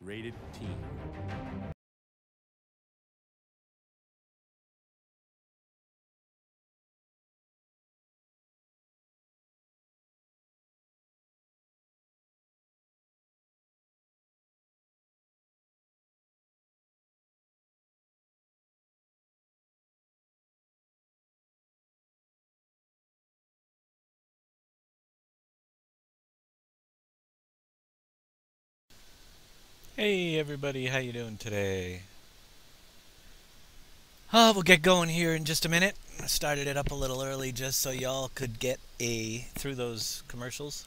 rated teen. Hey everybody, how you doing today? We'll get going here in just a minute. I started it up a little early just so y'all could get through those commercials.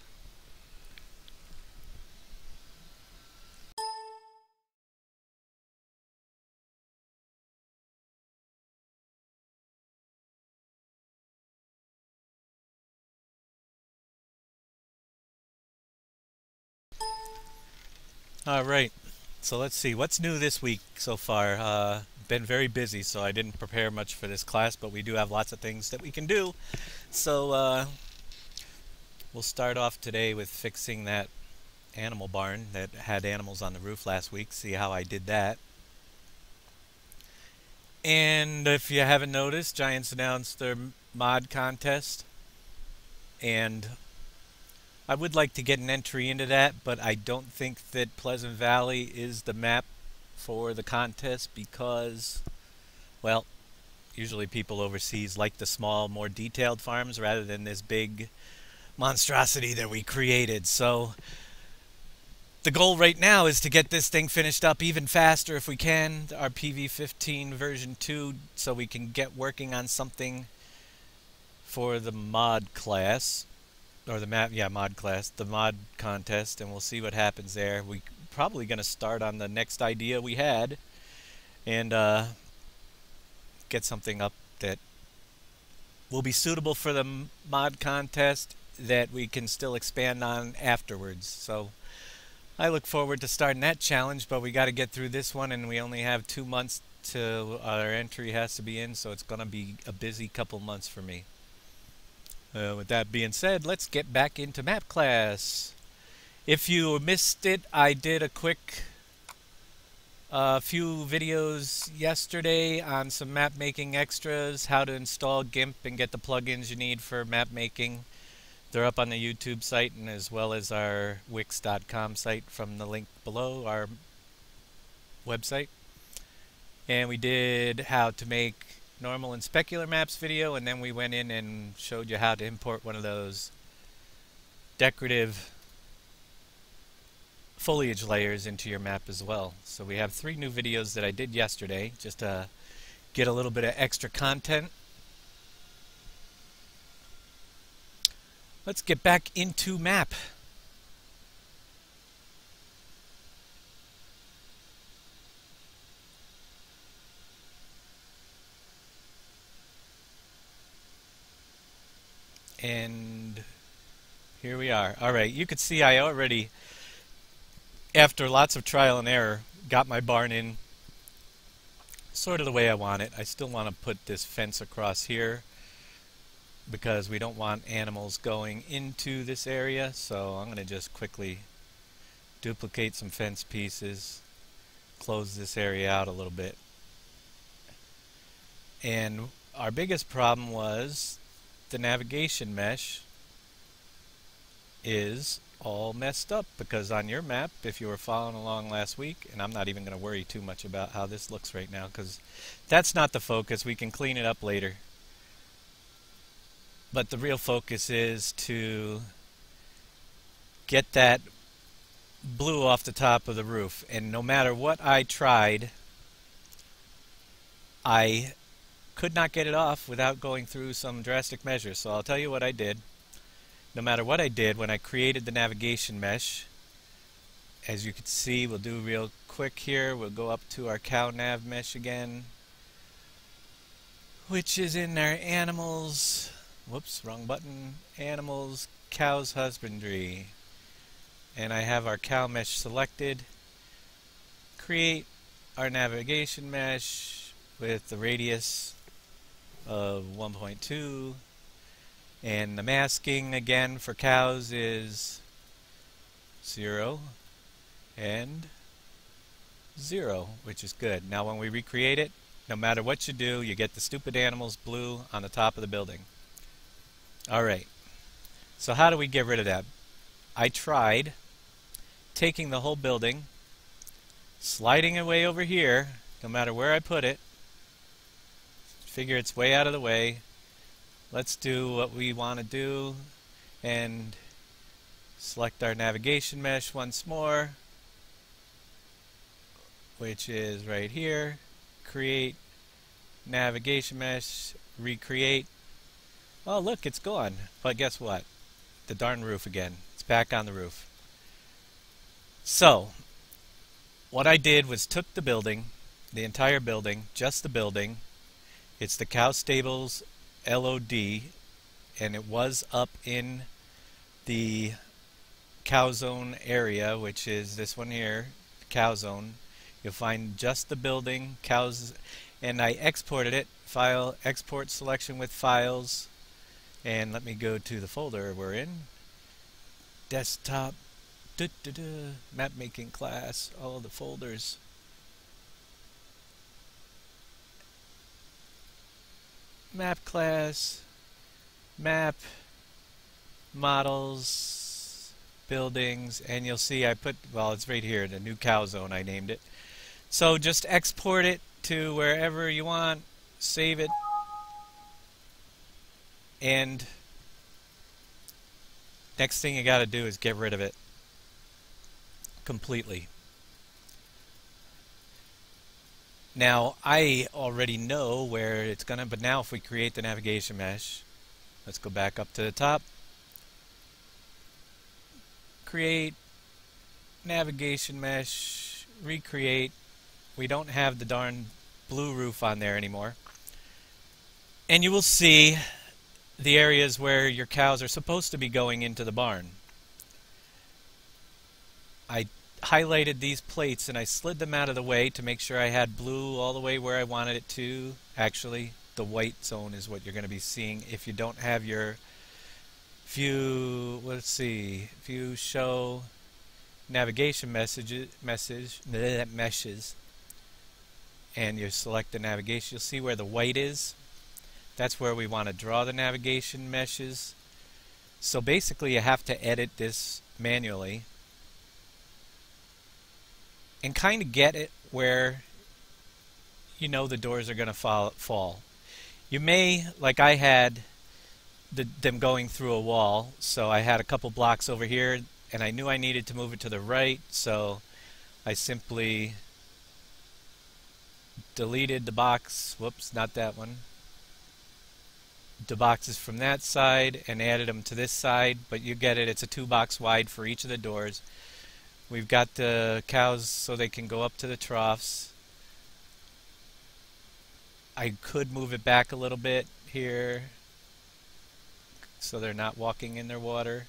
All right. So let's see what's new this week so far. Been very busy, so I didn't prepare much for this class, but we do have lots of things that we can do. So we'll start off today with fixing that animal barn that had animals on the roof last week. See how I did that. And if you haven't noticed, Giants announced their mod contest, and I would like to get an entry into that, but I don't think that Pleasant Valley is the map for the contest because, well, usually people overseas like the small, more detailed farms rather than this big monstrosity that we created. So the goal right now is to get this thing finished up even faster if we can, our PV15 version 2, so we can get working on something for the mod class. Or the mod class, the mod contest, and we'll see what happens there. We probably going to start on the next idea we had and get something up that will be suitable for the mod contest that we can still expand on afterwards. So I look forward to starting that challenge, but we got to get through this one, and we only have 2 months till our entry has to be in, so it's going to be a busy couple months for me. With that being said, let's get back into map class. If you missed it, I did a quick few videos yesterday on some map making extras, how to install GIMP and get the plugins you need for map making. They're up on the YouTube site and as well as our Wix.com site from the link below our website. And we did how to make normal and specular maps video, and then we went in and showed you how to import one of those decorative foliage layers into your map as well. So we have 3 new videos that I did yesterday just to get a little bit of extra content. Let's get back into map. And here we are. Alright, you could see I already, after lots of trial and error, got my barn in sort of the way I want it. I still want to put this fence across here because we don't want animals going into this area, so I'm going to just quickly duplicate some fence pieces, close this area out a little bit. And our biggest problem was the navigation mesh is all messed up because on your map, if you were following along last week, and I'm not even going to worry too much about how this looks right now because that's not the focus. We can clean it up later. But the real focus is to get that blue off the top of the roof. And no matter what I tried, I could not get it off without going through some drastic measures. So I'll tell you what I did. No matter what I did, when I created the navigation mesh, as you can see, we'll do real quick here. We'll go up to our cow nav mesh again, which is in our animals. Whoops, wrong button. Animals, cows, husbandry. And I have our cow mesh selected. Create our navigation mesh with the radius of 1.2. And the masking again for cows is 0. And 0, which is good. Now when we recreate it, no matter what you do, you get the stupid animals blue on the top of the building. Alright, so how do we get rid of that? I tried taking the whole building, sliding it way over here, no matter where I put it. Figure it's way out of the way. Let's do what we want to do and select our navigation mesh once more, which is right here. Create navigation mesh, recreate. Oh look, it's gone. But guess what? The darn roof again. It's back on the roof. So what I did was took the building, the entire building, just the building. It's the Cow Stables LOD, and it was up in the Cow Zone area, which is this one here, Cow Zone. You'll find just the building, cows, and I exported it. File, export selection with files, and let me go to the folder we're in. Desktop, map making class, all the folders. Map class, map, models, buildings, and you'll see I put, well, it's right here, the new Cow Zone, I named it. So just export it to wherever you want, save it, and next thing you got to do is get rid of it completely. Now I already know where it's gonna, but now if we create the navigation mesh, let's go back up to the top, create navigation mesh, recreate. We don't have the darn blue roof on there anymore, and you will see the areas where your cows are supposed to be going into the barn. I highlighted these plates and I slid them out of the way to make sure I had blue all the way where I wanted it to. Actually, the white zone is what you're going to be seeing if you don't have your view. Let's see, view show navigation meshes, and you select the navigation. You'll see where the white is. That's where we want to draw the navigation meshes. So basically, you have to edit this manually and kind of get it where you know the doors are going to fall. You may, like I had, them going through a wall, so I had a couple blocks over here and I knew I needed to move it to the right, so I simply deleted the box, whoops, not that one, the boxes from that side and added them to this side, but you get it, it's a 2-box wide for each of the doors. We've got the cows so they can go up to the troughs. I could move it back a little bit here so they're not walking in their water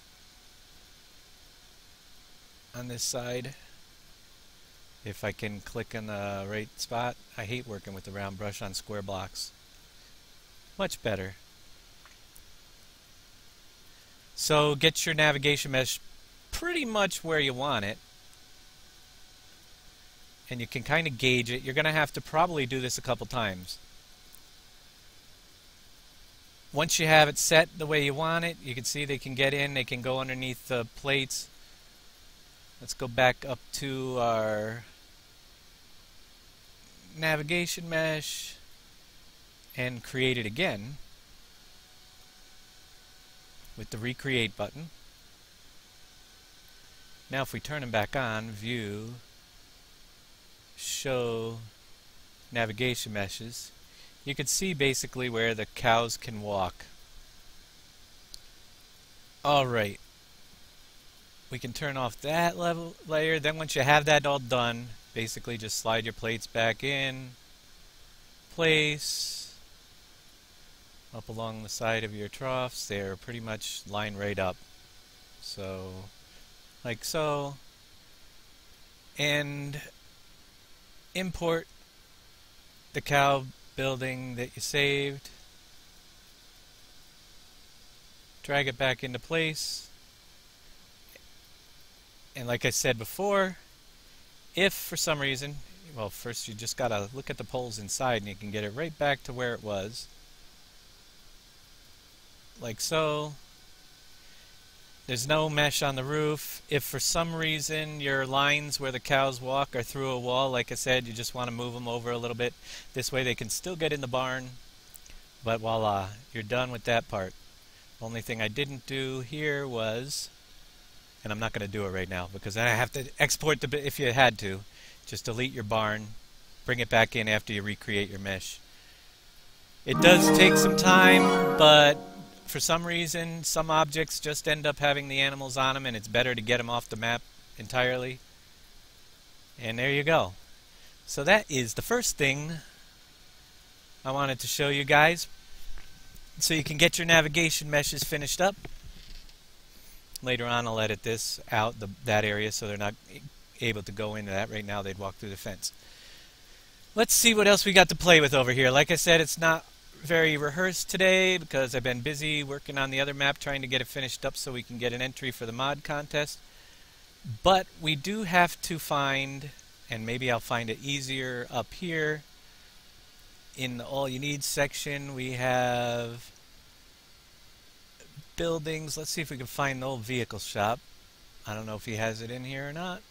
on this side. If I can click in the right spot. I hate working with the round brush on square blocks. Much better. So get your navigation mesh pretty much where you want it. And you can kind of gauge it. You're going to have to probably do this a couple times. Once you have it set the way you want it, you can see they can get in, they can go underneath the plates. Let's go back up to our navigation mesh and create it again with the recreate button. Now if we turn them back on, view, show navigation meshes, you can see basically where the cows can walk. Alright, we can turn off that layer. Then once you have that all done, basically just slide your plates back in place, up along the side of your troughs. They're pretty much lined right up, so like so, and import the cow building that you saved, drag it back into place, and like I said before, if for some reason well, first you just gotta look at the poles inside and you can get it right back to where it was. Like so. There's no mesh on the roof. If for some reason your lines where the cows walk are through a wall, like I said, you just want to move them over a little bit. This way they can still get in the barn. But voila, you're done with that part. Only thing I didn't do here was, and I'm not going to do it right now because then I have to export the bit if you had to. Just delete your barn, bring it back in after you recreate your mesh. It does take some time, but for some reason, some objects just end up having the animals on them, and it's better to get them off the map entirely. And there you go. So that is the first thing I wanted to show you guys. So you can get your navigation meshes finished up. Later on, I'll edit this out, that area, so they're not able to go into that. Right now, they'd walk through the fence. Let's see what else we got to play with over here. Like I said, it's not very rehearsed today because I've been busy working on the other map trying to get it finished up so we can get an entry for the mod contest. But we do have to find, and maybe I'll find it easier up here in the all you need section, we have buildings. Let's see if we can find the old vehicle shop. I don't know if he has it in here or not,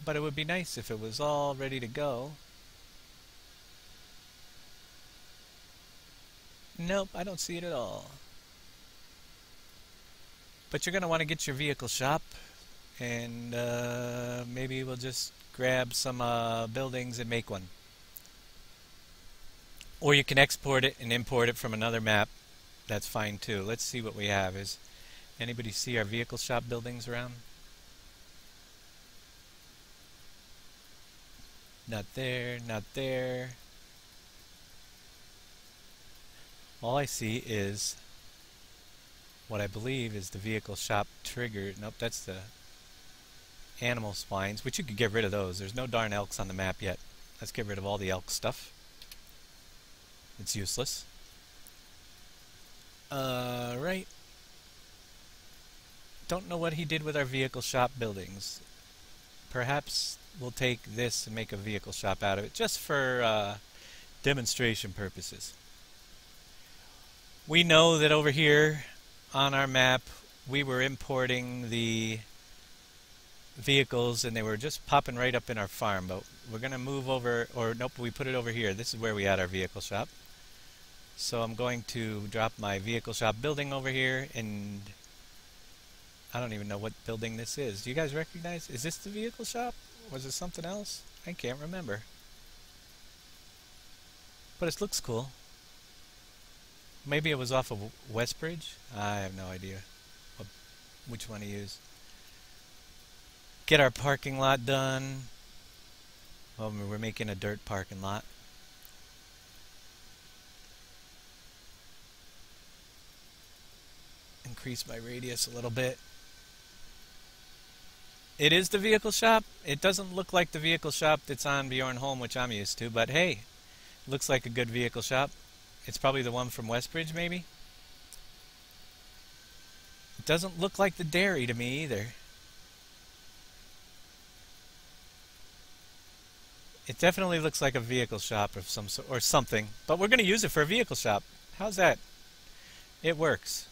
but it would be nice if it was all ready to go. Nope, I don't see it at all. But you're going to want to get your vehicle shop, and maybe we'll just grab some buildings and make one. Or you can export it and import it from another map. That's fine too. Let's see what we have. Is anybody see our vehicle shop buildings around? Not there, not there. All I see is what I believe is the vehicle shop trigger. Nope, that's the animal spines, which you could get rid of those. There's no darn elks on the map yet. Let's get rid of all the elk stuff. It's useless. Right. Don't know what he did with our vehicle shop buildings. Perhaps we'll take this and make a vehicle shop out of it, just for demonstration purposes. We know that over here on our map we were importing the vehicles and they were just popping right up in our farm, but we're going to move over, or nope, we put it over here. This is where we had our vehicle shop. So I'm going to drop my vehicle shop building over here, and I don't even know what building this is. Do you guys recognize? Is this the vehicle shop? Was it something else? I can't remember. But it looks cool. Maybe it was off of Westbridge? I have no idea which one to use. Get our parking lot done. Well, we're making a dirt parking lot. Increase my radius a little bit. It is the vehicle shop. It doesn't look like the vehicle shop that's on Bjorn Holm, which I'm used to, but hey, looks like a good vehicle shop. It's probably the one from Westbridge, maybe? It doesn't look like the dairy to me either. It definitely looks like a vehicle shop of some sort, or something. But we're going to use it for a vehicle shop. How's that? It works.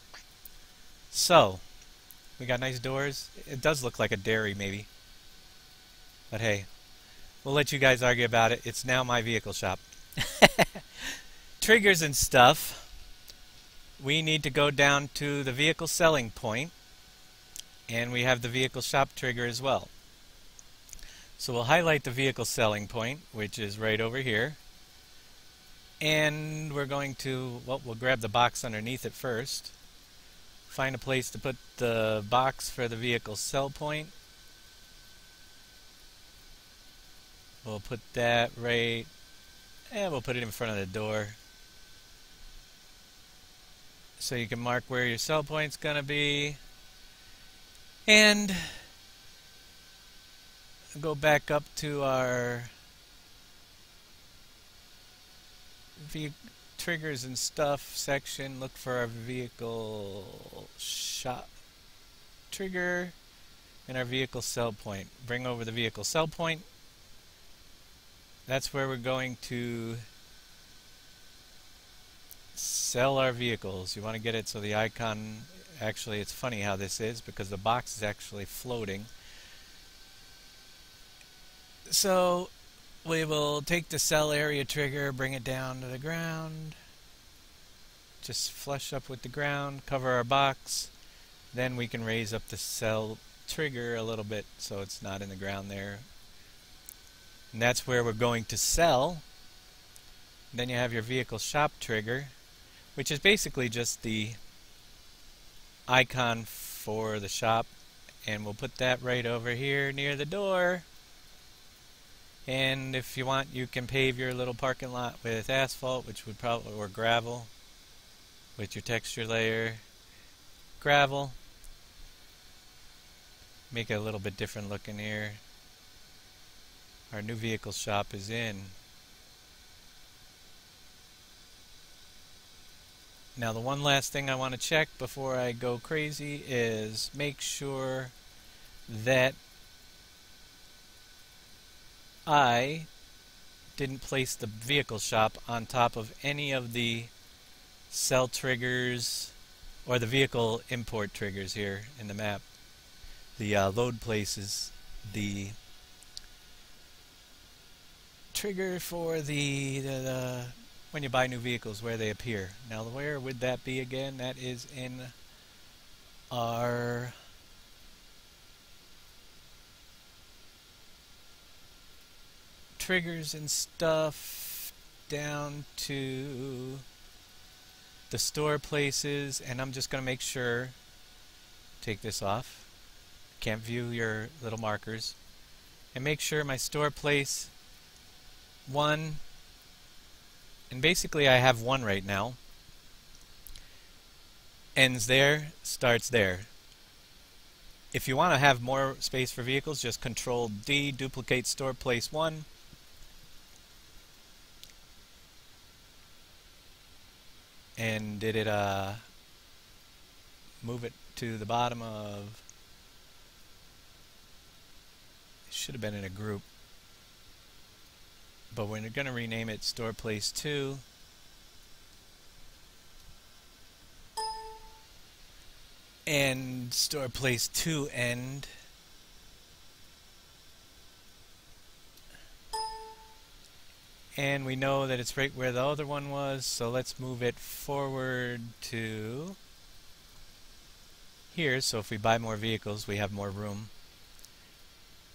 So, we got nice doors. It does look like a dairy, maybe. But hey, we'll let you guys argue about it. It's now my vehicle shop. Triggers and stuff. We need to go down to the vehicle selling point, and we have the vehicle shop trigger as well. So we'll highlight the vehicle selling point, which is right over here, and we're going to, well, we'll grab the box underneath it first, find a place to put the box for the vehicle sell point. We'll put that right, and we'll put it in front of the door. So you can mark where your sell point's going to be. And go back up to our triggers and stuff section. Look for our vehicle shop trigger. in our vehicle sell point. Bring over the vehicle sell point. That's where we're going to sell our vehicles. You want to get it so the icon, actually it's funny how this is because the box is actually floating. So we will take the sell area trigger, bring it down to the ground, just flush up with the ground, cover our box. Then we can raise up the sell trigger a little bit so it's not in the ground there. And that's where we're going to sell. Then you have your vehicle shop trigger, which is basically just the icon for the shop. And we'll put that right over here near the door. And if you want, you can pave your little parking lot with asphalt, which would probably, or gravel, with your texture layer. Gravel. Make it a little bit different looking here. Our new vehicle shop is in. Now the one last thing I want to check before I go crazy is make sure that I didn't place the vehicle shop on top of any of the sell triggers or the vehicle import triggers here in the map. The load places, the trigger for the when you buy new vehicles, where they appear. Now where would that be again? That is in our triggers and stuff down to the store places, and I'm just going to make sure, take this off, can't view your little markers, and make sure my store place 1, and basically I have 1 right now, ends there, starts there. If you want to have more space for vehicles, just Control D, duplicate store place 1. And did it move it to the bottom of, it should have been in a group, but we're going to rename it store place 2. And store place 2 end. And we know that it's right where the other one was, so let's move it forward to here. So if we buy more vehicles, we have more room.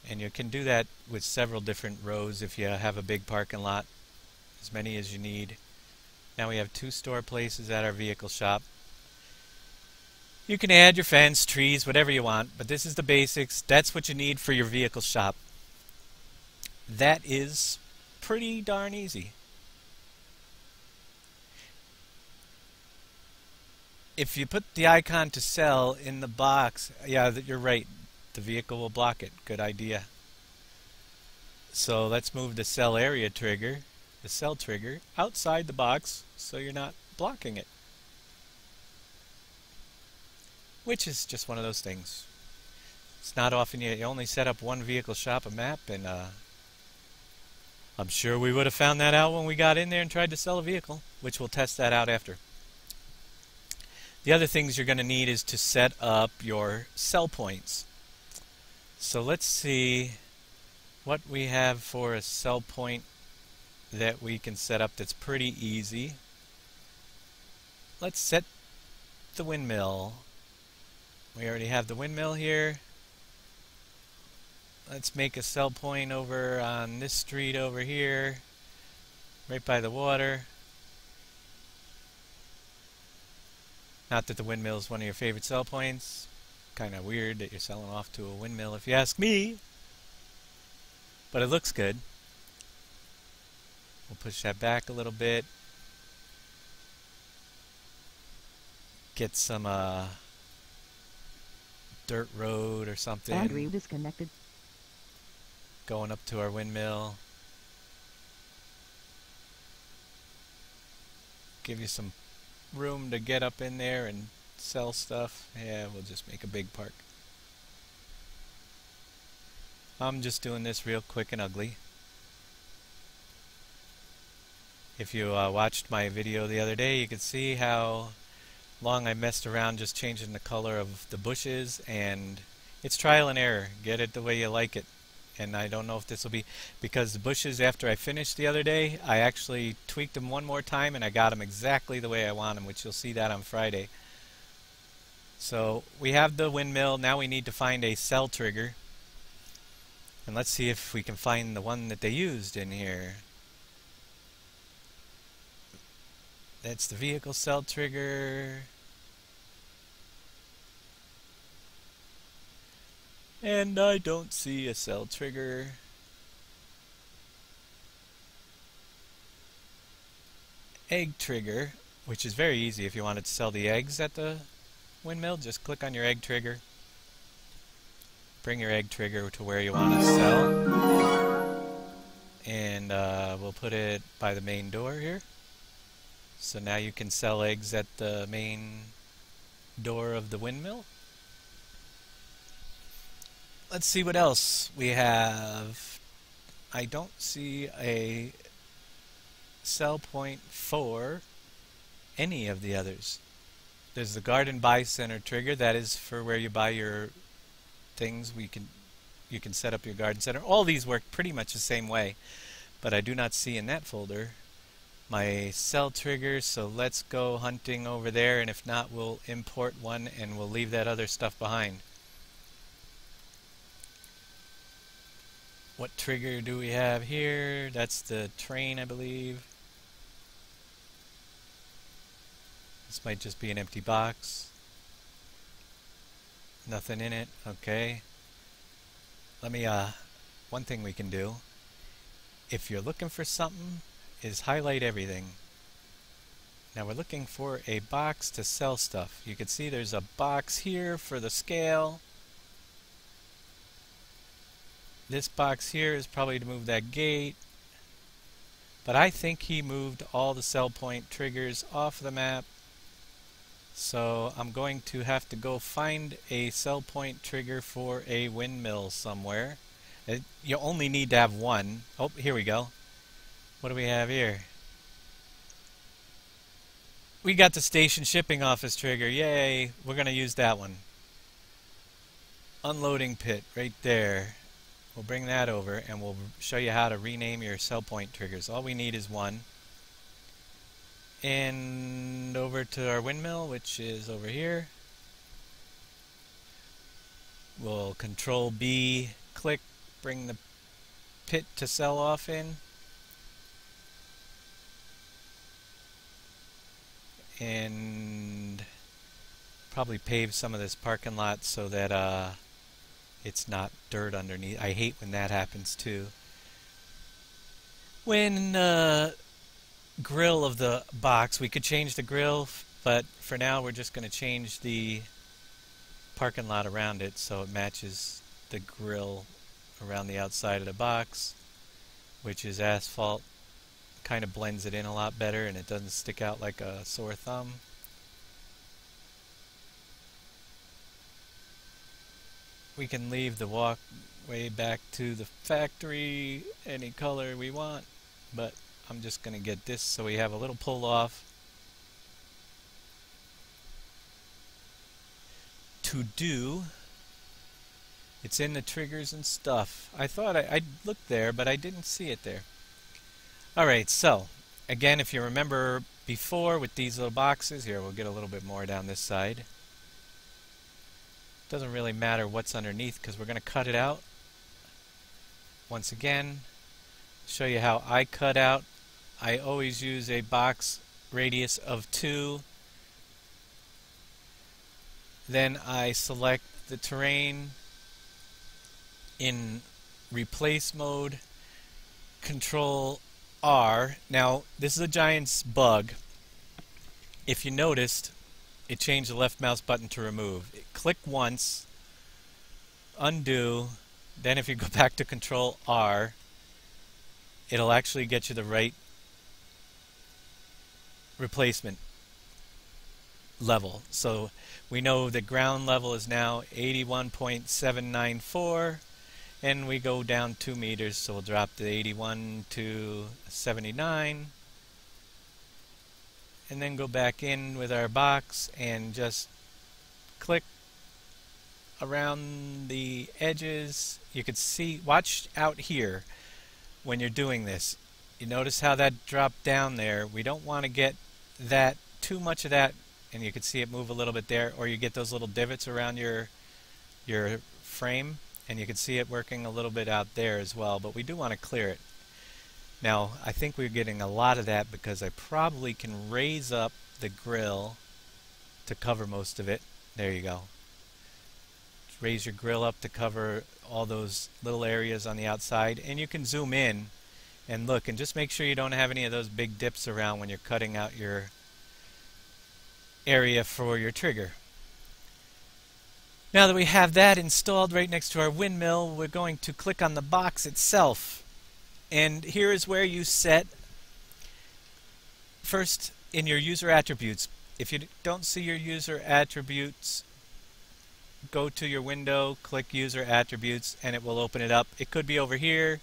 And you can do that with several different rows if you have a big parking lot, as many as you need. Now we have 2 store places at our vehicle shop. You can add your fence, trees, whatever you want, but this is the basics. That's what you need for your vehicle shop. That is pretty darn easy. If you put the icon to sell in the box, yeah, you're right, the vehicle will block it. Good idea. So let's move the sell area trigger, the sell trigger, outside the box so you're not blocking it. Which is just one of those things. It's not often you only set up one vehicle shop a map, and I'm sure we would have found that out when we got in there and tried to sell a vehicle, which we'll test that out after. The other things you're going to need is to set up your sell points. So let's see what we have for a sell point that we can set up that's pretty easy. Let's set the windmill. We already have the windmill here. Let's make a sell point over on this street over here, right by the water. Not that the windmill is one of your favorite sell points. Kind of weird that you're selling off to a windmill if you ask me. But it looks good. We'll push that back a little bit. Get some dirt road or something. Battery disconnected. Going up to our windmill. Give you some room to get up in there and sell stuff. Yeah, we'll just make a big park. I'm just doing this real quick and ugly. If you watched my video the other day, you could see how long I messed around just changing the color of the bushes, and it's trial and error. Get it the way you like it. And I don't know if this will be, because the bushes after I finished the other day, I actually tweaked them one more time and I got them exactly the way I want them, which you'll see that on Friday. So we have the windmill. Now we need to find a cell trigger. And let's see if we can find the one that they used in here. That's the vehicle cell trigger. And I don't see a cell trigger. Egg trigger, which is very easy if you wanted to sell the eggs at the windmill. Just click on your egg trigger. Bring your egg trigger to where you want to sell. And we'll put it by the main door here. So now you can sell eggs at the main door of the windmill. Let's see what else we have. I don't see a sell point for any of the others. There's the Garden Buy Center trigger. That is for where you buy your things. You can set up your garden center. All these work pretty much the same way, but I do not see in that folder my cell trigger, so let's go hunting over there, and if not, we'll import one and we'll leave that other stuff behind. What trigger do we have here? That's the train, I believe. This might just be an empty box. Nothing in it. Okay. Let me, one thing we can do, if you're looking for something, is highlight everything. Now we're looking for a box to sell stuff. You can see there's a box here for the scale. This box here is probably to move that gate. But I think he moved all the sell point triggers off the map. So I'm going to have to go find a sell point trigger for a windmill somewhere. You only need to have one. Oh, here we go. What do we have here? We got the station shipping office trigger. Yay! We're going to use that one. Unloading pit right there. We'll bring that over and we'll show you how to rename your sell point triggers. All we need is one. And over to our windmill, which is over here. We'll Control B, click, bring the pit to sell off in. And probably pave some of this parking lot so that it's not dirt underneath. I hate when that happens too. When grill of the box, we could change the grill, but for now we're just going to change the parking lot around it so it matches the grill around the outside of the box, which is asphalt. Kind of blends it in a lot better and it doesn't stick out like a sore thumb. We can leave the walkway back to the factory any color we want, but I'm just going to get this so we have a little pull off. To do, it's in the triggers and stuff. I thought I looked there, but I didn't see it there. Alright, so again, if you remember before with these little boxes, here we'll get a little bit more down this side. Doesn't really matter what's underneath because we're going to cut it out. Once again, show you how I cut out. I always use a box radius of 2. Then I select the terrain in replace mode, Control R. Now, this is a Giants bug. If you noticed, it changed the left mouse button to remove. Click once, undo, then if you go back to Control R, it'll actually get you the right replacement level. So we know the ground level is now 81.794, and we go down 2 meters, so we'll drop the 81 to 79, and then go back in with our box and just click around the edges. You can see, watch out here when you're doing this. You notice how that dropped down there. We don't want to get that, too much of that, and you can see it move a little bit there, or you get those little divots around your frame, and you can see it working a little bit out there as well, but we do want to clear it. Now, I think we're getting a lot of that because I probably can raise up the grill to cover most of it. There you go. Raise your grill up to cover all those little areas on the outside, and you can zoom in and look and just make sure you don't have any of those big dips around when you're cutting out your area for your trigger. Now that we have that installed right next to our windmill, we're going to click on the box itself, and here is where you set first in your user attributes. If you don't see your user attributes, go to your window, click user attributes, and it will open it up. It could be over here.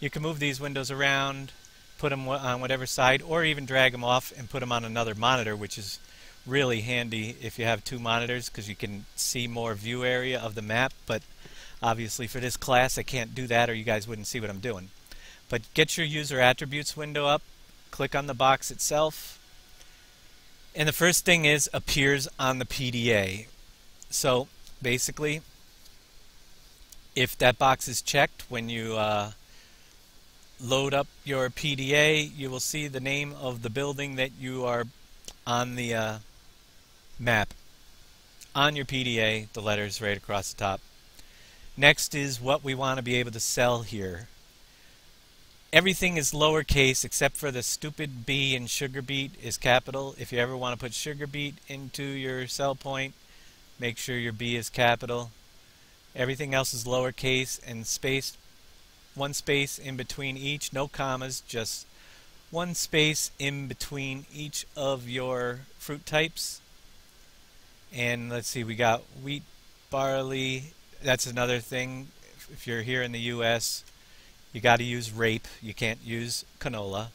You can move these windows around, put them on whatever side, or even drag them off and put them on another monitor, which is really handy if you have two monitors because you can see more view area of the map. But obviously for this class I can't do that, or you guys wouldn't see what I'm doing. But get your user attributes window up, click on the box itself, and the first thing is appears on the PDA. So basically, if that box is checked when you load up your PDA, you will see the name of the building that you are on the map. On your PDA, the letters right across the top. Next is what we want to be able to sell here. Everything is lowercase except for the stupid B in Sugar Beet is capital. If you ever want to put Sugar Beet into your sell point, make sure your B is capital. Everything else is lowercase and spaced. One space in between each, no commas, just one space in between each of your fruit types. And let's see, we got wheat, barley. That's another thing. If you're here in the US, you got to use rape. You can't use canola.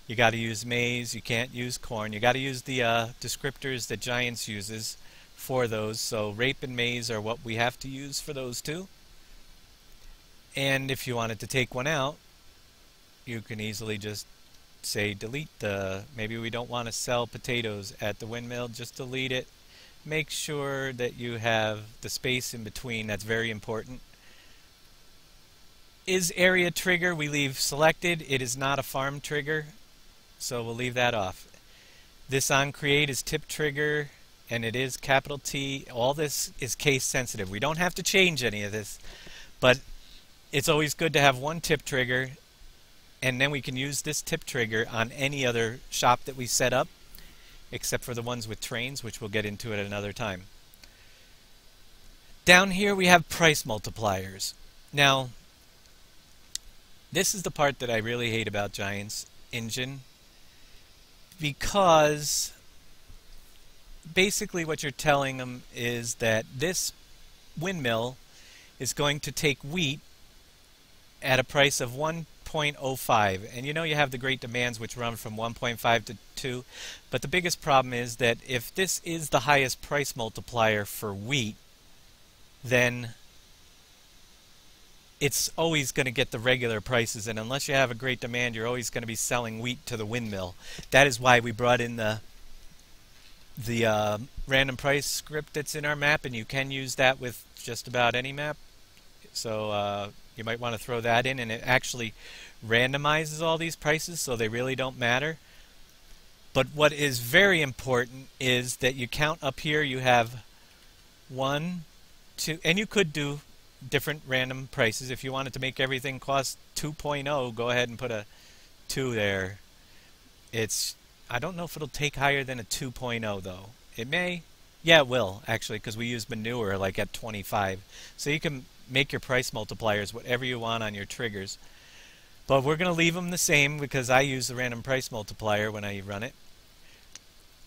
You got to use maize. You can't use corn. You got to use the descriptors that Giants uses for those. So rape and maize are what we have to use for those two. And if you wanted to take one out, you can easily just say delete the, maybe we don't want to sell potatoes at the windmill, just delete it. Make sure that you have the space in between. That's very important. Is area trigger, we leave selected. It is not a farm trigger, so we'll leave that off. This on create is tip trigger, and it is capital T. All this is case sensitive. We don't have to change any of this, but it's always good to have one tip trigger, and then we can use this tip trigger on any other shop that we set up, except for the ones with trains, which we'll get into at another time. Down here we have price multipliers. Now, this is the part that I really hate about Giants Engine, because basically what you're telling them is that this windmill is going to take wheat at a price of 1.05, and you know you have the great demands which run from 1.5 to 2, but the biggest problem is that if this is the highest price multiplier for wheat, then it's always going to get the regular prices, and unless you have a great demand, you're always going to be selling wheat to the windmill. That is why we brought in the random price script that's in our map, and you can use that with just about any map. So you might want to throw that in, and it actually randomizes all these prices, so they really don't matter. But what is very important is that you count up here. You have 1, 2, and you could do different random prices. If you wanted to make everything cost 2.0, go ahead and put a 2 there. I don't know if it'll take higher than a 2.0 though. It may. Yeah, it will actually, because we use manure like at 25. So you can make your price multipliers whatever you want on your triggers. But we're going to leave them the same because I use the random price multiplier when I run it.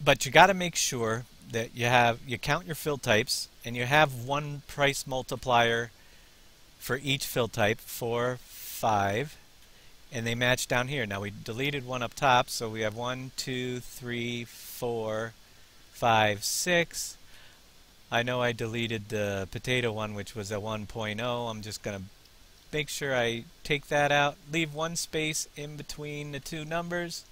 But you got to make sure that you count your fill types and you have one price multiplier for each fill type, 4, 5, and they match down here. Now we deleted one up top, so we have 1, 2, 3, 4, 5, 6. I know I deleted the potato one, which was a 1.0. I'm just going to make sure I take that out, leave one space in between the two numbers,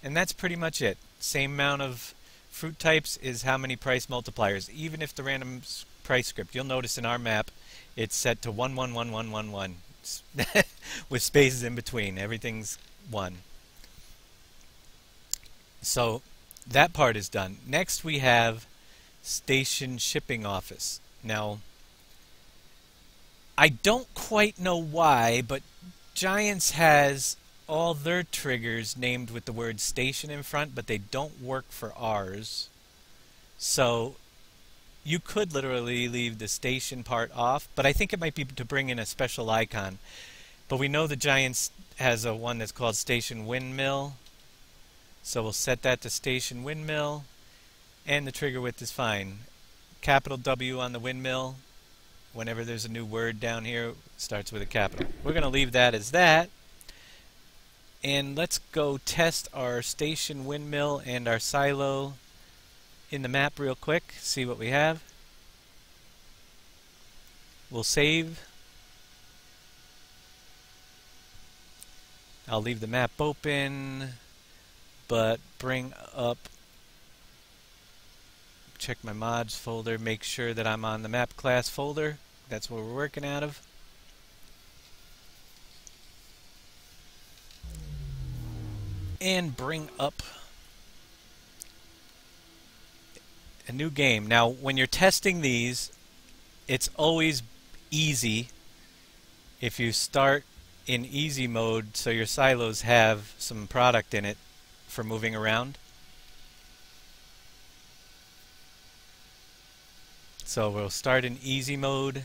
and that's pretty much it. Same amount of fruit types is how many price multipliers. Even if the random price script, you'll notice in our map, it's set to 1, 1, 1, 1, 1, 1, with spaces in between. Everything's 1. So that part is done. Next we have Station Shipping Office. Now, I don't quite know why, but Giants has all their triggers named with the word station in front, but they don't work for ours. So you could literally leave the station part off, but I think it might be to bring in a special icon. But we know the Giants has a one that's called Station Windmill, so we'll set that to Station Windmill, and the trigger width is fine. Capital W on the windmill. Whenever there's a new word down here, it starts with a capital. We're going to leave that as that. And let's go test our Station Windmill and our silo in the map real quick, see what we have. We'll save. I'll leave the map open, but bring up, check my mods folder, make sure that I'm on the map class folder. That's what we're working out of. And bring up a new game. Now, when you're testing these, it's always easy if you start in easy mode so your silos have some product in it for moving around. So we'll start in easy mode.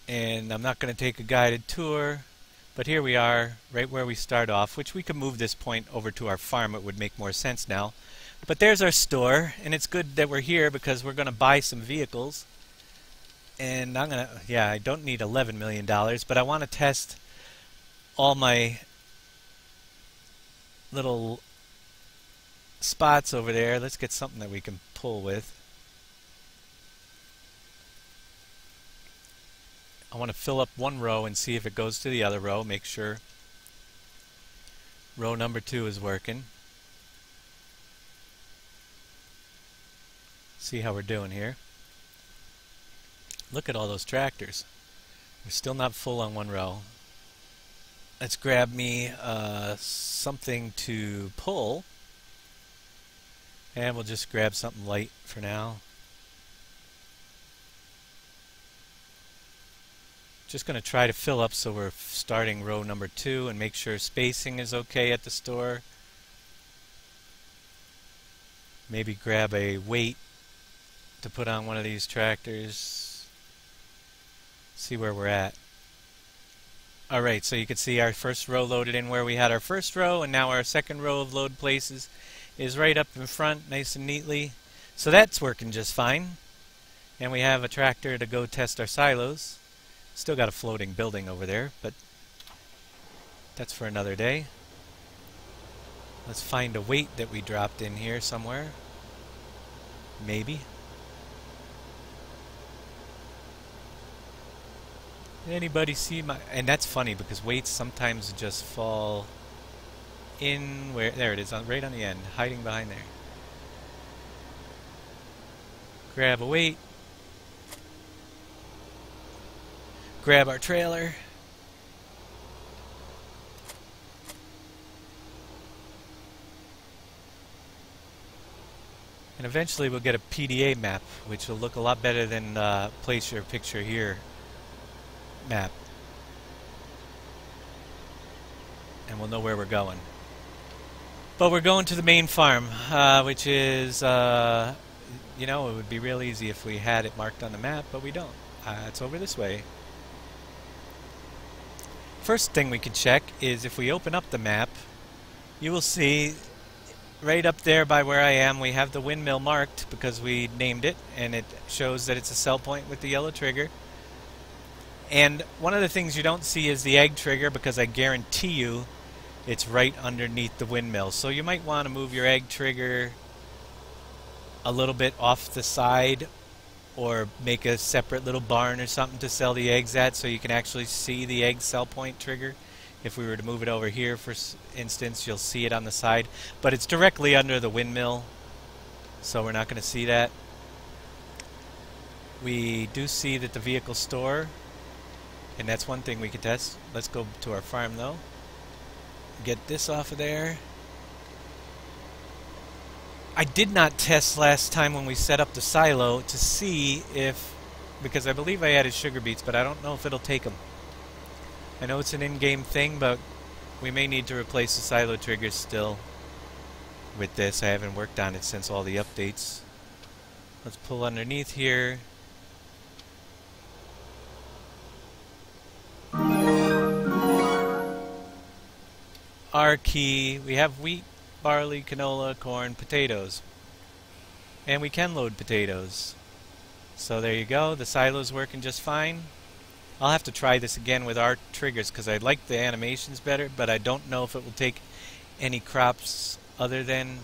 And I'm not going to take a guided tour, but here we are, right where we start off, which we could move this point over to our farm. It would make more sense now. But there's our store, and it's good that we're here because we're going to buy some vehicles. And I'm going to, yeah, I don't need $11 million, but I want to test all my little spots over there. Let's get something that we can pull with. I want to fill up one row and see if it goes to the other row. Make sure row number 2 is working. See how we're doing here. Look at all those tractors. We're still not full on one row. Let's grab me something to pull. And we'll just grab something light for now. Just going to try to fill up so we're starting row number 2 and make sure spacing is okay at the store. Maybe grab a weight to put on one of these tractors. See where we're at. Alright, so you can see our first row loaded in where we had our first row, and now our second row of load places is right up in front, nice and neatly. So that's working just fine. And we have a tractor to go test our silos. Still got a floating building over there, but that's for another day. Let's find a weight that we dropped in here somewhere. Maybe. Anybody see my... And that's funny because weights sometimes just fall in where... There it is, right on the end, hiding behind there. Grab a weight. Grab our trailer. And eventually we'll get a PDA map, which will look a lot better than place your picture here map. And we'll know where we're going. But we're going to the main farm, which is, you know, it would be real easy if we had it marked on the map, but we don't. It's over this way. First thing we could check is if we open up the map, you will see right up there by where I am we have the windmill marked because we named it, and it shows that it's a sell point with the yellow trigger. And one of the things you don't see is the egg trigger, because I guarantee you it's right underneath the windmill. So you might want to move your egg trigger a little bit off the side, or make a separate little barn or something to sell the eggs at, so you can actually see the egg sell point trigger. If we were to move it over here, for instance, you'll see it on the side, but it's directly under the windmill, so we're not going to see that. We do see that the vehicle store, and that's one thing we can test. Let's go to our farm though. Get this off of there. I did not test last time when we set up the silo to see if, because I believe I added sugar beets, but I don't know if it'll take them. I know it's an in-game thing, but we may need to replace the silo triggers still with this. I haven't worked on it since all the updates. Let's pull underneath here. Our key, we have wheat, barley, canola, corn, potatoes. And we can load potatoes. So there you go, the silo's working just fine. I'll have to try this again with our triggers because I like the animations better, but I don't know if it will take any crops other than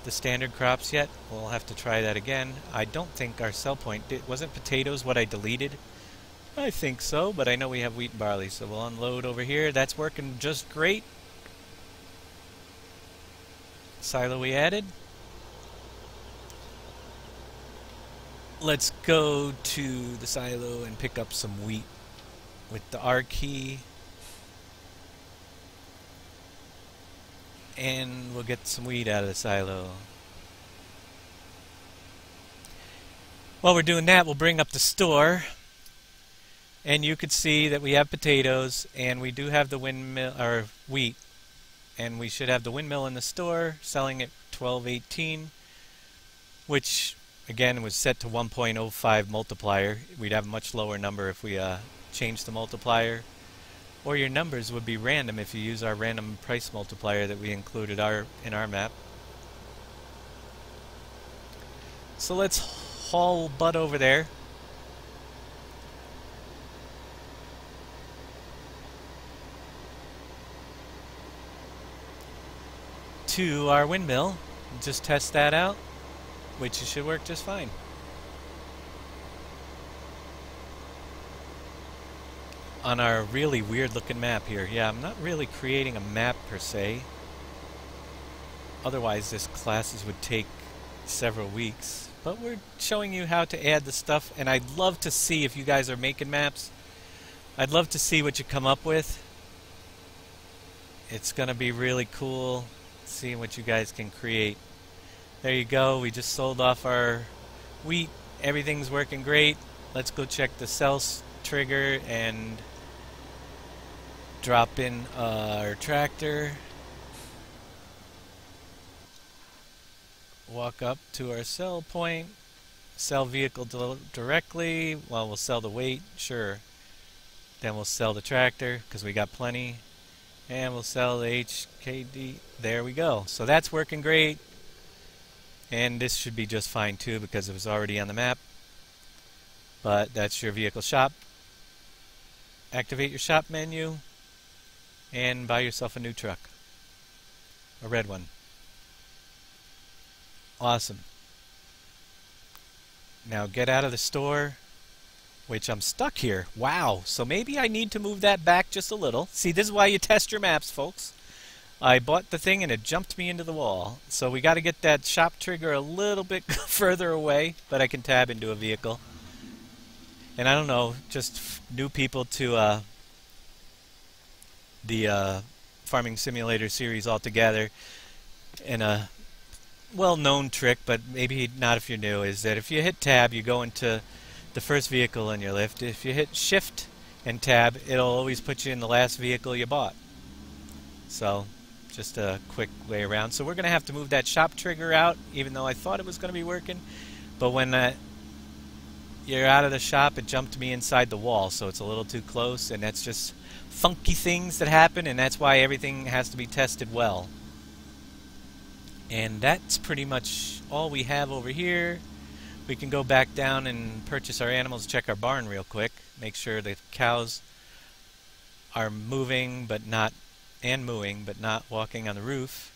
the standard crops yet. We'll have to try that again. I don't think our sell point wasn't potatoes what I deleted? I think so, but I know we have wheat and barley, so we'll unload over here. That's working just great. Silo we added. Let's go to the silo and pick up some wheat with the R key. And we'll get some wheat out of the silo. While we're doing that, we'll bring up the store. And you could see that we have potatoes, and we do have the windmill, or wheat. And we should have the windmill in the store, selling at $12.18, which again was set to 1.05 multiplier. We'd have a much lower number if we changed the multiplier. Or your numbers would be random if you use our random price multiplier that we included in our map. So let's haul butt over there. To our windmill, just test that out, which should work just fine. On our really weird looking map here. Yeah, I'm not really creating a map per se. Otherwise this classes would take several weeks. But we're showing you how to add the stuff, and I'd love to see if you guys are making maps. I'd love to see what you come up with. It's gonna be really cool seeing what you guys can create. There you go, we just sold off our wheat. Everything's working great. Let's go check the sell trigger and drop in our tractor. Walk up to our sell point. Sell vehicle directly. Well, we'll sell the weight, sure. Then we'll sell the tractor because we got plenty. And we'll sell the HKD. There we go. So that's working great. And this should be just fine too because it was already on the map. But that's your vehicle shop. Activate your shop menu and buy yourself a new truck. A red one. Awesome. Now get out of the store. Which I'm stuck here. Wow. So maybe I need to move that back just a little. See, this is why you test your maps, folks. I bought the thing and it jumped me into the wall. So we got to get that shop trigger a little bit further away, but I can tab into a vehicle. And I don't know, just new people to the Farming Simulator series altogether. And a well-known trick, but maybe not if you're new, is that if you hit tab, you go into the first vehicle in your list. If you hit shift and tab, it'll always put you in the last vehicle you bought. So just a quick way around. So we're going to have to move that shop trigger out, even though I thought it was going to be working. But when you're out of the shop, it jumped me inside the wall, so it's a little too close, and that's just funky things that happen, and that's why everything has to be tested well. And that's pretty much all we have over here. We can go back down and purchase our animals, check our barn real quick, make sure the cows are moving but not, and mooing but not walking on the roof.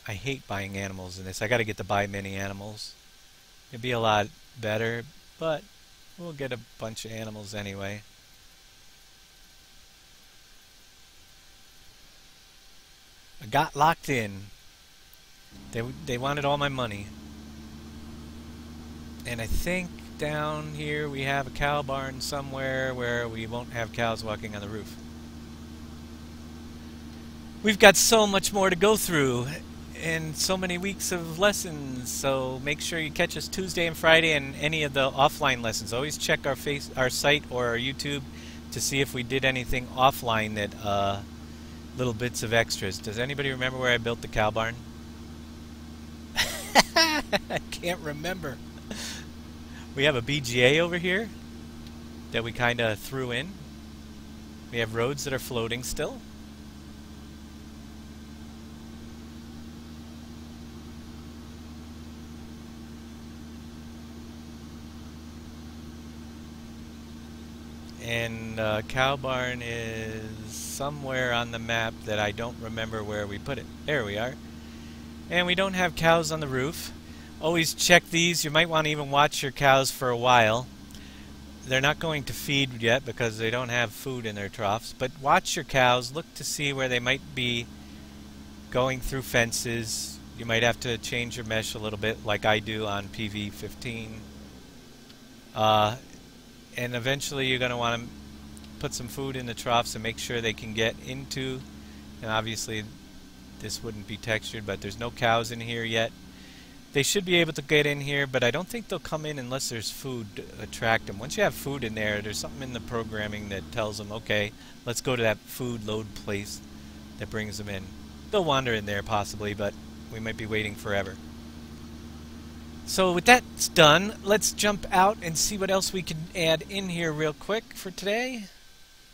I hate buying animals in this. I gotta get to buy many animals. It'd be a lot better, but we'll get a bunch of animals anyway. I got locked in. They wanted all my money. And I think down here we have a cow barn somewhere where we won't have cows walking on the roof. We've got so much more to go through and so many weeks of lessons, so make sure you catch us Tuesday and Friday and any of the offline lessons. Always check our site or our YouTube to see if we did anything offline that little bits of extras. Does anybody remember where I built the cow barn? I can't remember. We have a BGA over here that we kind of threw in. We have roads that are floating still. And cow barn is somewhere on the map that I don't remember where we put it. There we are. And we don't have cows on the roof. Always check these. You might want to even watch your cows for a while. They're not going to feed yet because they don't have food in their troughs. But watch your cows. Look to see where they might be going through fences. You might have to change your mesh a little bit like I do on PV15. And eventually you're going to want to put some food in the troughs and make sure they can get into, and obviously this wouldn't be textured, but there's no cows in here yet. They should be able to get in here, but I don't think they'll come in unless there's food to attract them. Once you have food in there, there's something in the programming that tells them, okay, let's go to that food load place that brings them in. They'll wander in there possibly, but we might be waiting forever. So with that done, let's jump out and see what else we can add in here real quick for today,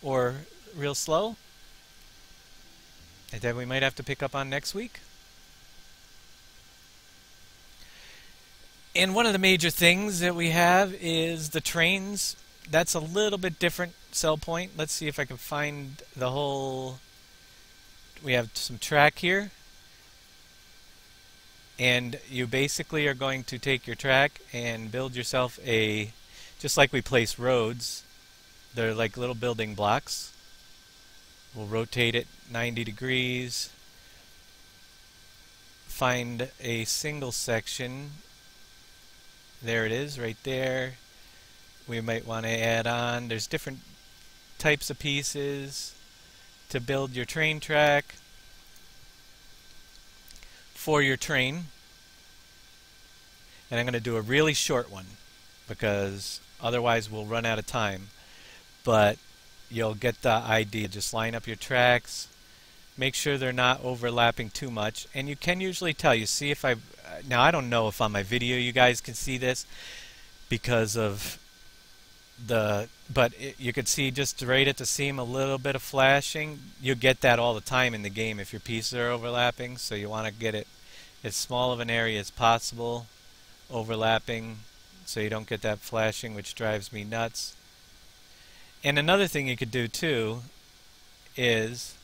or real slow, and then we might have to pick up on next week. And one of the major things that we have is the trains. That's a little bit different sell point. Let's see if I can find the whole. We have some track here. And you basically are going to take your track and build yourself a, just like we place roads, they're like little building blocks. We'll rotate it 90 degrees. Find a single section. There it is, right there. We might want to add on. There's different types of pieces to build your train track for your train. And I'm going to do a really short one because otherwise we'll run out of time. But you'll get the idea. Just line up your tracks. Make sure they're not overlapping too much. And you can usually tell. You see if I... Now I don't know if on my video you guys can see this because of the... But you could see just right at the seam a little bit of flashing. You get that all the time in the game if your pieces are overlapping. So you want to get it as small of an area as possible overlapping so you don't get that flashing, which drives me nuts. And another thing you could do too is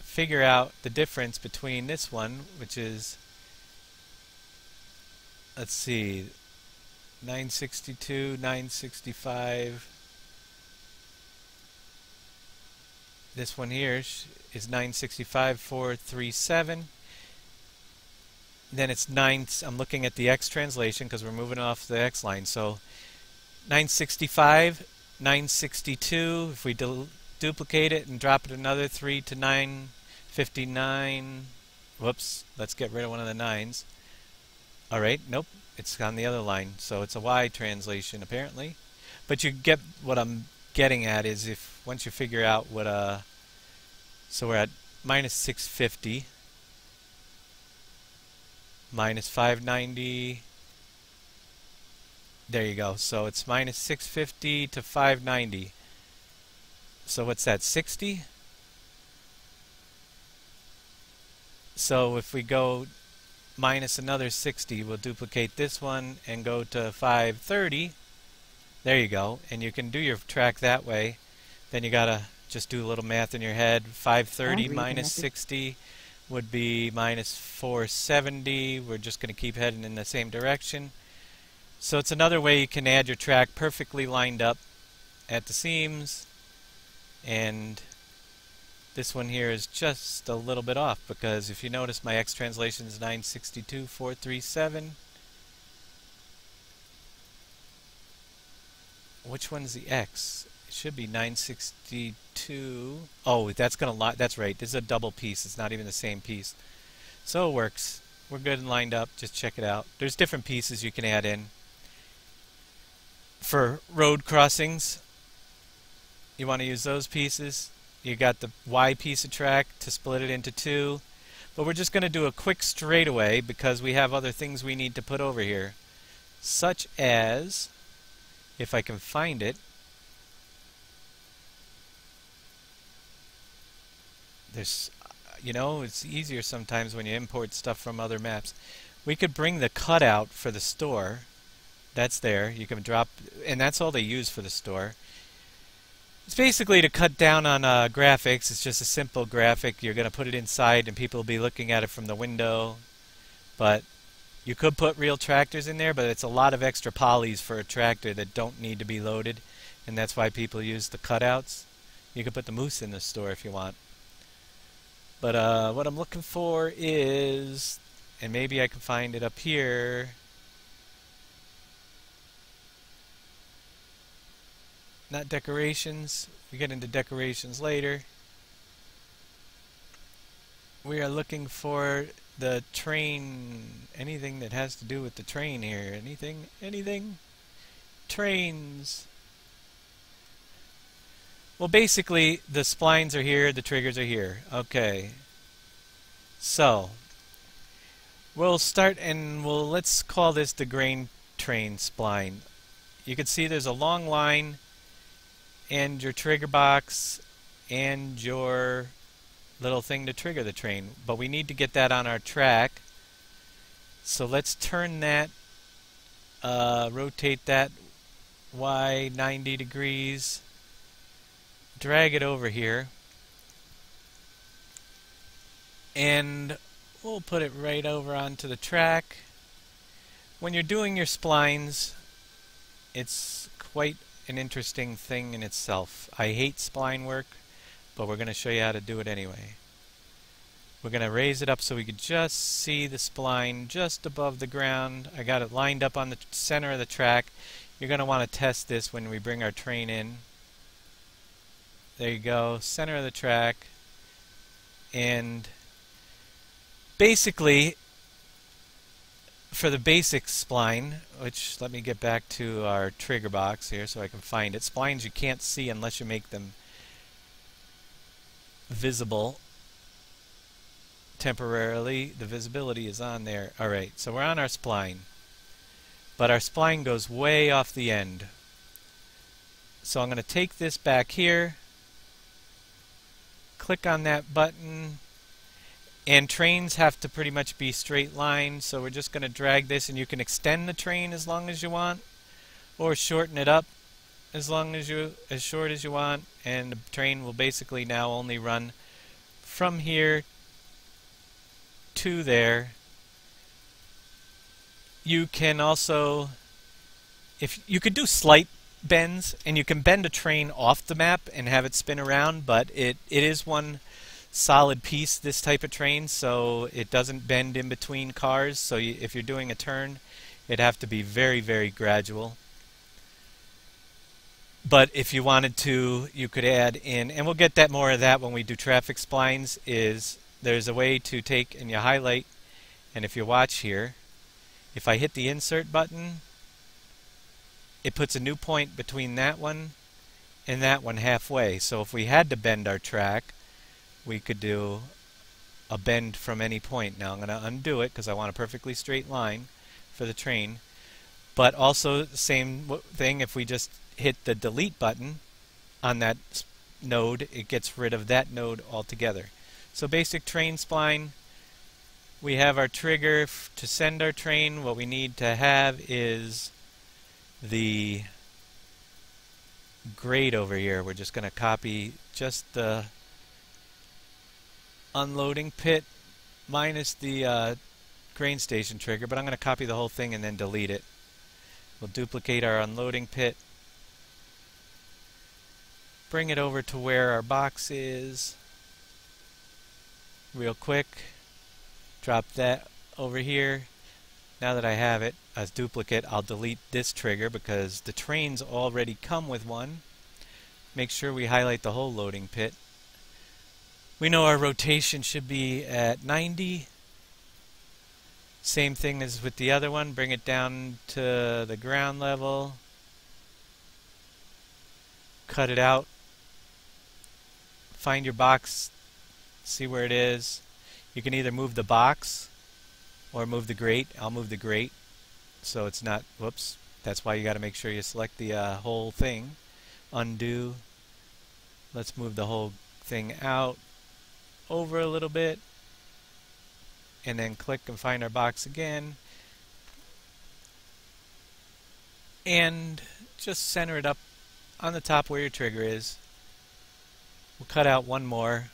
figure out the difference between this one, which is, let's see, 962, 965. This one here is 965, 437. Then it's 9. I'm looking at the X translation because we're moving off the X line. So 965, 962. If we duplicate it and drop it another 3 to 959. Whoops, let's get rid of one of the 9s. Alright, nope, it's on the other line. So it's a Y translation apparently. But you get what I'm getting at is if once you figure out what so we're at minus 650, minus 590, There you go. So it's minus 650 to 590. So what's that, 60? So if we go minus another 60, we'll duplicate this one and go to 530. There you go. And you can do your track that way. Then you gotta just do a little math in your head. 530 minus 60 would be minus 470. We're just going to keep heading in the same direction. So it's another way you can add your track perfectly lined up at the seams. And this one here is just a little bit off, because if you notice, my X translation is 962.437. Which one's the X? It should be 962. Oh, that's gonna lie. That's right. This is a double piece. It's not even the same piece. So it works. We're good and lined up. Just check it out. There's different pieces you can add in. For road crossings, you want to use those pieces. You got the Y piece of track to split it into two. But we're just going to do a quick straightaway because we have other things we need to put over here. Such as, if I can find it, there's, you know, it's easier sometimes when you import stuff from other maps. We could bring the cutout for the store. That's there. You can drop, and that's all they use for the store. It's basically to cut down on graphics. It's just a simple graphic. You're going to put it inside and people will be looking at it from the window. But you could put real tractors in there, but it's a lot of extra polys for a tractor that don't need to be loaded. And that's why people use the cutouts. You could put the moose in the store if you want. But what I'm looking for is, and maybe I can find it up here. Not decorations. We get into decorations later. We are looking for the train. Anything that has to do with the train here. Anything? Anything? Trains. Well, basically, the splines are here, the triggers are here. Okay. So, we'll start and let's call this the grain train spline. You can see there's a long line and your trigger box and your little thing to trigger the train. But we need to get that on our track. So let's turn that, rotate that Y 90 degrees, drag it over here, and we'll put it right over onto the track. When you're doing your splines, it's quite an interesting thing in itself. I hate spline work, but we're going to show you how to do it anyway. We're going to raise it up so we can just see the spline just above the ground. I got it lined up on the center of the track. You're going to want to test this when we bring our train in. There you go, center of the track. And basically, for the basic spline, which, let me get back to our trigger box here so I can find it. Splines you can't see unless you make them visible temporarily. The visibility is on there. Alright, so we're on our spline. But our spline goes way off the end. So I'm going to take this back here, click on that button, and trains have to pretty much be straight lines, so we're just going to drag this, and you can extend the train as long as you want, or shorten it up as short as you want, and the train will basically now only run from here to there. You can also, if you could do slight bends, and you can bend a train off the map and have it spin around, but it is one solid piece, this type of train, so it doesn't bend in between cars. So if you're doing a turn, it'd have to be very, very gradual. But if you wanted to, you could add in, and we'll get that more of that when we do traffic splines, is there's a way to take and you highlight, and if you watch here, if I hit the insert button, it puts a new point between that one and that one halfway. So if we had to bend our track, we could do a bend from any point. Now I'm going to undo it because I want a perfectly straight line for the train. But also same thing, if we just hit the delete button on that node, it gets rid of that node altogether. So basic train spline, we have our trigger to send our train. What we need to have is the grade over here. We're just going to copy just the unloading pit minus the grain station trigger, but I'm going to copy the whole thing and then delete it. We'll duplicate our unloading pit, bring it over to where our box is real quick, drop that over here. Now that I have it as duplicate, I'll delete this trigger because the trains already come with one. Make sure we highlight the whole loading pit. We know our rotation should be at 90. Same thing as with the other one, bring it down to the ground level, cut it out, find your box, see where it is. You can either move the box or move the grate. I'll move the grate so it's not, whoops, that's why you got to make sure you select the whole thing. Undo. Let's move the whole thing out over a little bit, and then click and find our box again, and just center it up on the top where your trigger is. We'll cut out one more.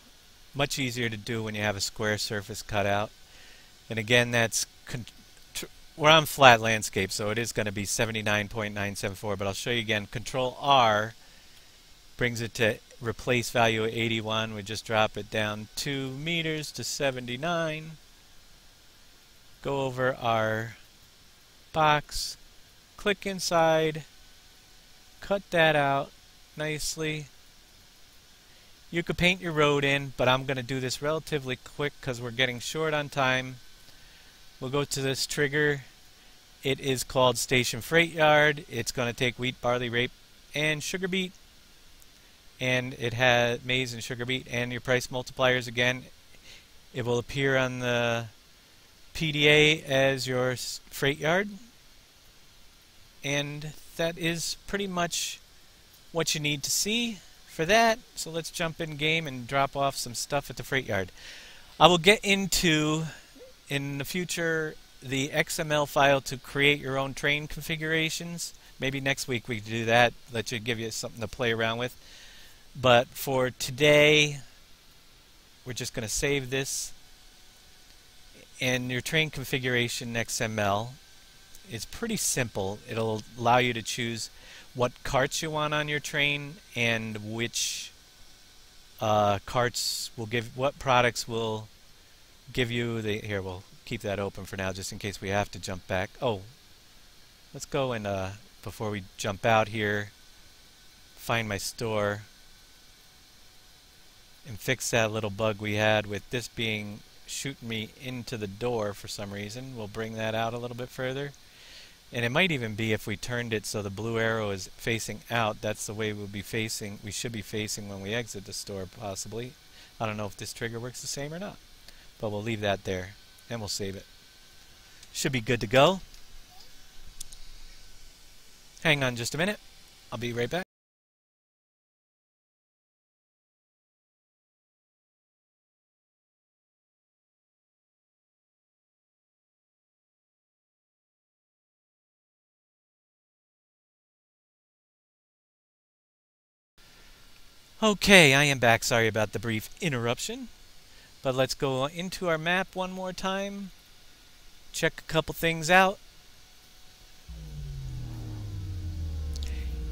Much easier to do when you have a square surface cut out. And again, that's we're on flat landscape, so it is going to be 79.974, but I'll show you again. Control R brings it to replace value at 81. We just drop it down 2 meters to 79. Go over our box, click inside, cut that out nicely. You could paint your road in, but I'm going to do this relatively quick because we're getting short on time. We'll go to this trigger. It is called Station Freight Yard. It's going to take wheat, barley, rape, and sugar beet. And it has maize and sugar beet and your price multipliers again. It will appear on the PDA as your freight yard. And that is pretty much what you need to see for that. So let's jump in game and drop off some stuff at the freight yard. I will get into in the future the XML file to create your own train configurations. Maybe next week we can do that, give you something to play around with. But for today, we're just going to save this. And your train configuration XML is pretty simple. It'll allow you to choose what carts you want on your train and which carts will give, what products will give you the, here we'll keep that open for now just in case we have to jump back. Oh, let's go and before we jump out here, find my store and fix that little bug we had with this being shooting me into the door for some reason. We'll bring that out a little bit further. And it might even be if we turned it so the blue arrow is facing out, that's the way we'll be facing, we should be facing when we exit the store possibly. I don't know if this trigger works the same or not. But we'll leave that there and we'll save it. Should be good to go. Hang on just a minute. I'll be right back. Okay, I am back. Sorry about the brief interruption. But let's go into our map one more time. Check a couple things out.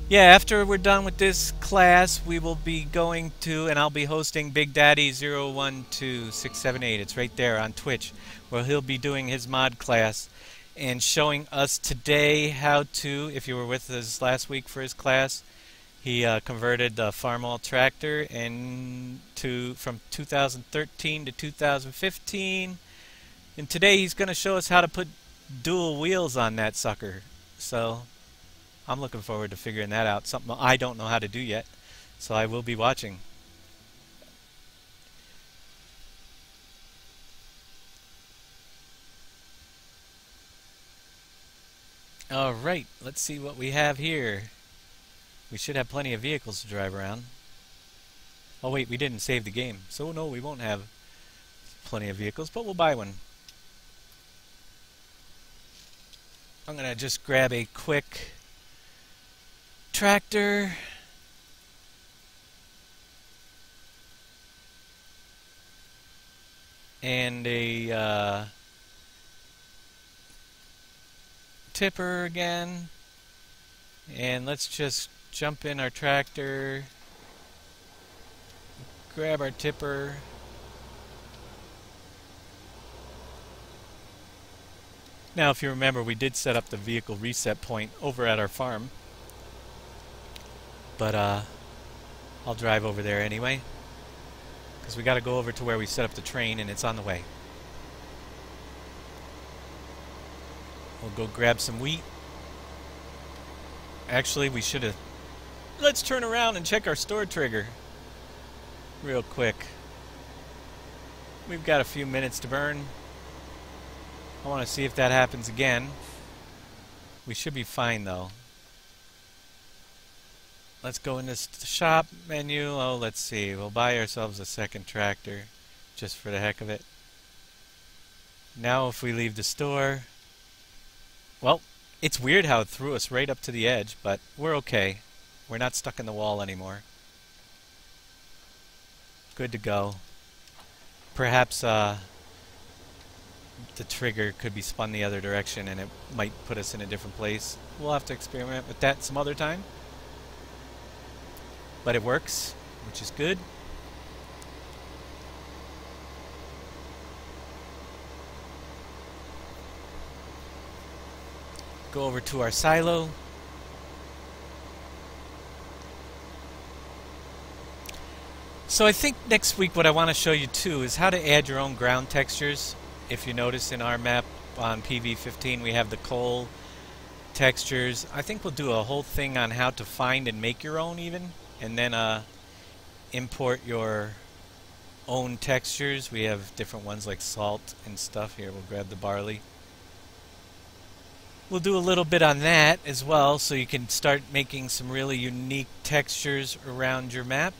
Yeah, after we're done with this class, we will be going to, and I'll be hosting Big Daddy 012678. It's right there on Twitch, where he'll be doing his mod class and showing us today how to, if you were with us last week for his class, he converted the Farmall tractor from 2013 to 2015. And today he's going to show us how to put dual wheels on that sucker. So I'm looking forward to figuring that out. Something I don't know how to do yet. So I will be watching. Alright, let's see what we have here. We should have plenty of vehicles to drive around. Oh wait, we didn't save the game, so no, we won't have plenty of vehicles, but we'll buy one. I'm gonna just grab a quick tractor. And a tipper again. And let's just jump in our tractor, grab our tipper. Now, if you remember, we did set up the vehicle reset point over at our farm. But I'll drive over there anyway, because we got to go over to where we set up the train, and it's on the way. We'll go grab some wheat. Actually, we should have... Let's turn around and check our store trigger real quick. We've got a few minutes to burn. I want to see if that happens again. We should be fine, though. Let's go in this shop menu. Oh, let's see. We'll buy ourselves a second tractor just for the heck of it. Now if we leave the store... Well, it's weird how it threw us right up to the edge, but we're okay. We're not stuck in the wall anymore. Good to go. Perhaps the trigger could be spun the other direction and it might put us in a different place. We'll have to experiment with that some other time. But it works, which is good. Go over to our silo. So I think next week what I want to show you too is how to add your own ground textures. If you notice in our map on PV15 we have the coal textures. I think we'll do a whole thing on how to find and make your own even, and then import your own textures. We have different ones like salt and stuff. Here, we'll grab the barley. We'll do a little bit on that as well, so you can start making some really unique textures around your map.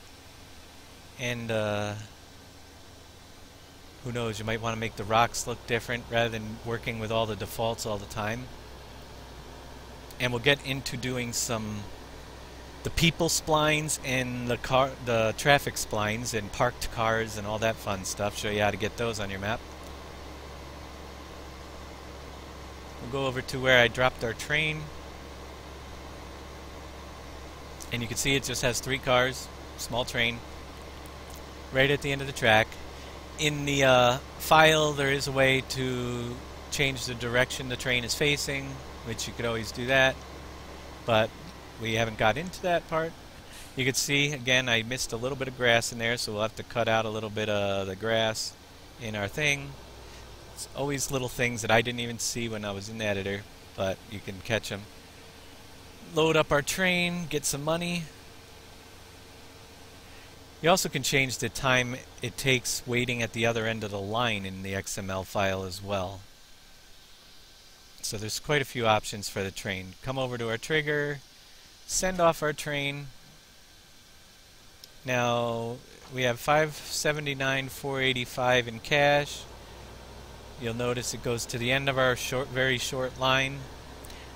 And who knows, you might want to make the rocks look different rather than working with all the defaults all the time. And we'll get into doing the people splines and the traffic splines and parked cars and all that fun stuff. Show you how to get those on your map. We'll go over to where I dropped our train. And you can see it just has 3 cars, small train, right at the end of the track. In the file there is a way to change the direction the train is facing, which you could always do that, but we haven't got into that part. You can see, again, I missed a little bit of grass in there, so we'll have to cut out a little bit of the grass in our thing. It's always little things that I didn't even see when I was in the editor, but you can catch them. Load up our train, get some money. You also can change the time it takes waiting at the other end of the line in the XML file as well. So there's quite a few options for the train. Come over to our trigger, send off our train. Now we have $579,485 in cash. You'll notice it goes to the end of our very short line,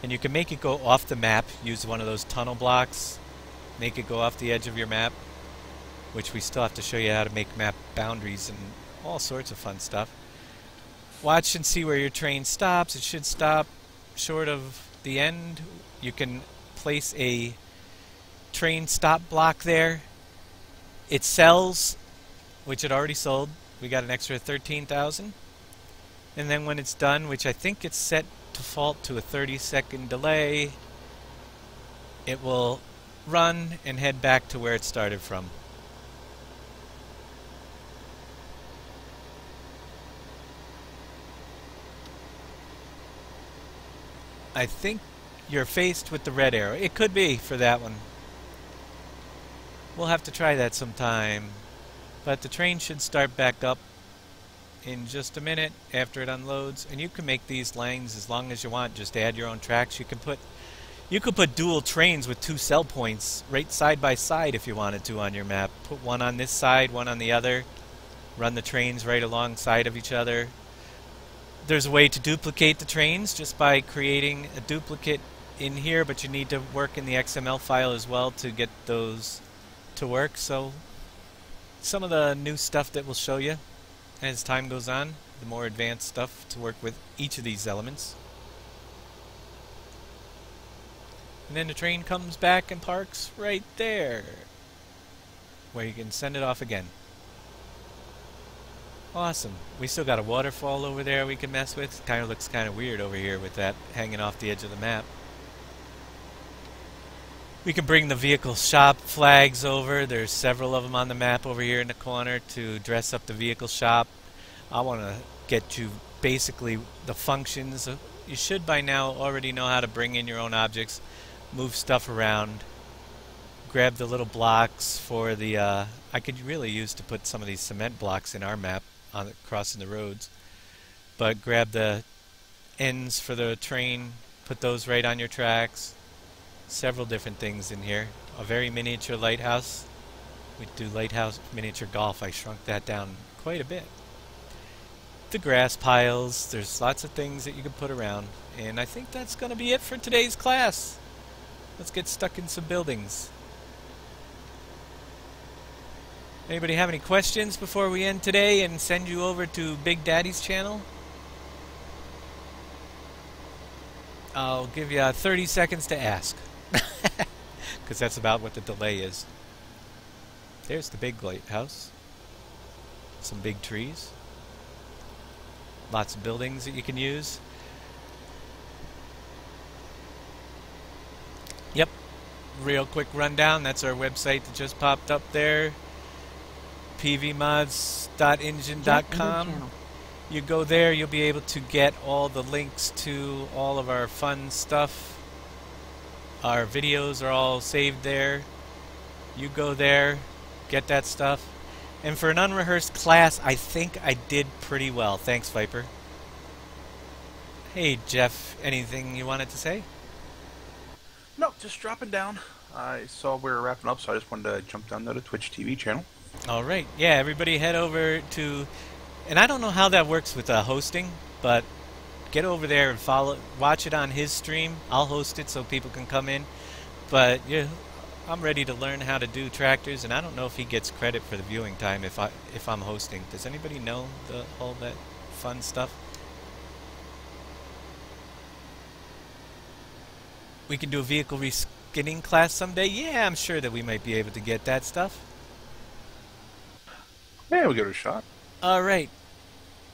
and you can make it go off the map. Use one of those tunnel blocks, make it go off the edge of your map, which we still have to show you how to make map boundaries and all sorts of fun stuff. Watch and see where your train stops. It should stop short of the end. You can place a train stop block there. It sells, which it already sold. We got an extra 13,000. And then when it's done, which I think it's set default to a 30-second delay, it will run and head back to where it started from. I think you're faced with the red arrow. It could be for that one. We'll have to try that sometime. But the train should start back up in just a minute after it unloads. And you can make these lanes as long as you want. Just add your own tracks. You could put dual trains with 2 sell points right side by side if you wanted to on your map. Put one on this side, one on the other. Run the trains right alongside of each other. There's a way to duplicate the trains just by creating a duplicate in here, but you need to work in the XML file as well to get those to work. So some of the new stuff that we'll show you as time goes on, the more advanced stuff to work with each of these elements. And then the train comes back and parks right there, where you can send it off again. Awesome. We still got a waterfall over there we can mess with. Kind of looks kind of weird over here with that hanging off the edge of the map. We can bring the vehicle shop flags over. There's several of them on the map over here in the corner to dress up the vehicle shop. I want to get you basically the functions. You should by now already know how to bring in your own objects, move stuff around, grab the little blocks for the... I could really use to put some of these cement blocks in our map on crossing the roads. But grab the ends for the train, put those right on your tracks. Several different things in here. A very miniature lighthouse. We do lighthouse miniature golf. I shrunk that down quite a bit. The grass piles. There's lots of things that you can put around. And I think that's going to be it for today's class. Let's get stuck in some buildings. Anybody have any questions before we end today and send you over to Big Daddy's channel? I'll give you 30 seconds to ask. Because that's about what the delay is. There's the big lighthouse. Some big trees. Lots of buildings that you can use. Yep. Real quick rundown. That's our website that just popped up there. pvmods.engine.com. You go there, you'll be able to get all the links to all of our fun stuff. Our videos are all saved there. You go there, get that stuff. And for an unrehearsed class, I think I did pretty well. Thanks, Viper. Hey, Jeff, anything you wanted to say? No, just dropping down. I saw we were wrapping up, so I just wanted to jump down to the Twitch TV channel. All right. Yeah, everybody head over to... And I don't know how that works with hosting, but get over there and watch it on his stream. I'll host it so people can come in. But yeah, I'm ready to learn how to do tractors, and I don't know if he gets credit for the viewing time if I'm hosting. Does anybody know all that fun stuff? We can do a vehicle reskinning class someday. Yeah, I'm sure that we might be able to get that stuff. Yeah, we'll give it a shot. All right.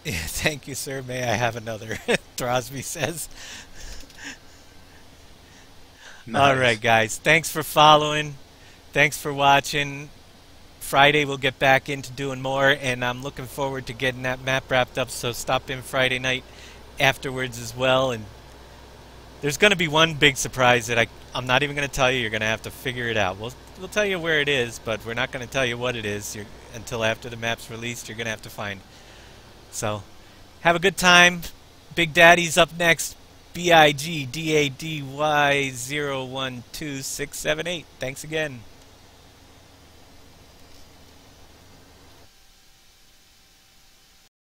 Yeah, thank you, sir. May I have another? Throsby says. Nice. All right, guys. Thanks for following. Thanks for watching. Friday we'll get back into doing more, and I'm looking forward to getting that map wrapped up, so stop in Friday night afterwards as well. And there's going to be one big surprise that I'm not even going to tell you. You're going to have to figure it out. We'll tell you where it is, but we're not going to tell you what it is until after the map's released. You're going to have to find. So, have a good time. Big Daddy's up next. BIGDADY 012678. Thanks again.